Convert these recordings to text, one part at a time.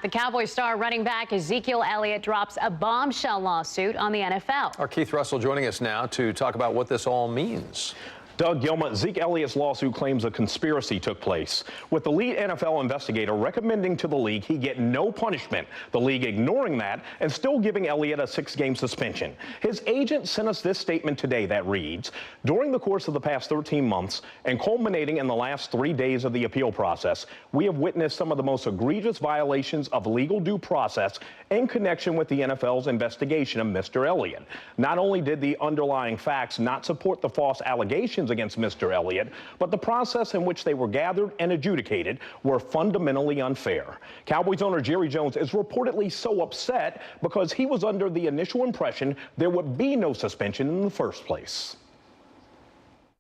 The Cowboys star running back Ezekiel Elliott drops a bombshell lawsuit on the NFL. Our Keith Russell joining us now to talk about what this all means. Doug Gilman, Zeke Elliott's lawsuit claims a conspiracy took place, with the lead NFL investigator recommending to the league he get no punishment, the league ignoring that and still giving Elliott a 6-game suspension. His agent sent us this statement today that reads, during the course of the past 13 months and culminating in the last 3 days of the appeal process, we have witnessed some of the most egregious violations of legal due process in connection with the NFL's investigation of Mr. Elliott. Not only did the underlying facts not support the false allegations against Mr. Elliott, but the process in which they were gathered and adjudicated were fundamentally unfair. Cowboys owner Jerry Jones is reportedly so upset because he was under the initial impression there would be no suspension in the first place.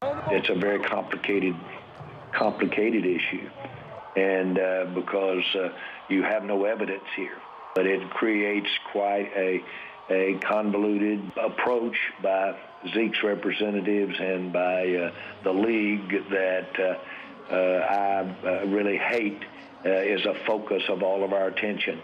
It's a very complicated issue, and because you have no evidence here, but it creates quite a convoluted approach by Zeke's representatives and by the league that I really hate is a focus of all of our attention.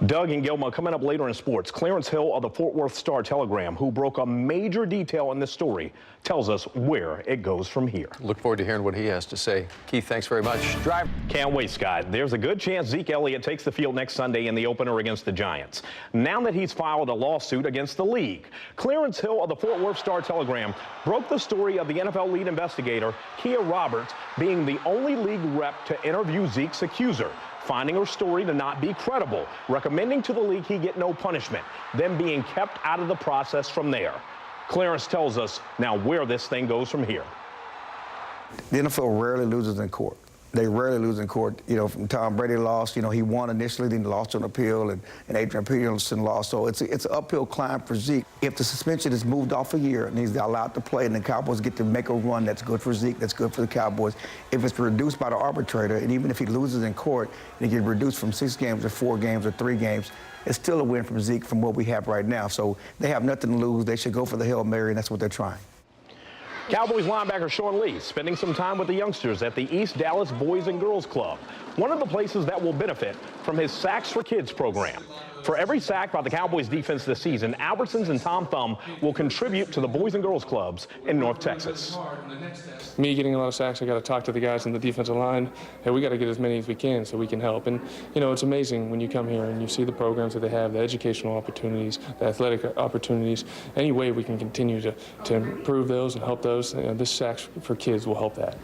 Doug and Gilma, coming up later in sports, Clarence Hill of the Fort Worth Star-Telegram, who broke a major detail in this story, tells us where it goes from here. Look forward to hearing what he has to say. Keith, thanks very much. Drive. Can't wait, Scott. There's a good chance Zeke Elliott takes the field next Sunday in the opener against the Giants, now that he's filed a lawsuit against the league. Clarence Hill of the Fort Worth Star-Telegram broke the story of the NFL lead investigator, Kia Roberts, being the only league rep to interview Zeke's accuser, finding her story to not be credible, recommending to the league he get no punishment, then being kept out of the process from there. Clarence tells us now where this thing goes from here. The NFL rarely loses in court. They rarely lose in court. You know, from Tom Brady lost, you know, he won initially, then lost on appeal, and Adrian Peterson lost. So it's an uphill climb for Zeke. If the suspension is moved off a year and he's allowed to play, and the Cowboys get to make a run that's good for Zeke, that's good for the Cowboys. If it's reduced by the arbitrator, and even if he loses in court, and he gets reduced from 6 games to 4 games or 3 games, it's still a win from Zeke from what we have right now. So they have nothing to lose. They should go for the Hail Mary, and that's what they're trying. Cowboys linebacker Sean Lee spending some time with the youngsters at the East Dallas Boys and Girls Club, one of the places that will benefit from his Sacks for Kids program. For every sack by the Cowboys defense this season, Albertsons and Tom Thumb will contribute to the Boys and Girls Clubs in North Texas. Me getting a lot of sacks, I got to talk to the guys in the defensive line. Hey, we got to get as many as we can so we can help. And, you know, it's amazing when you come here and you see the programs that they have, the educational opportunities, the athletic opportunities. Any way we can continue to improve those and help those, this Sacks for Kids will help that.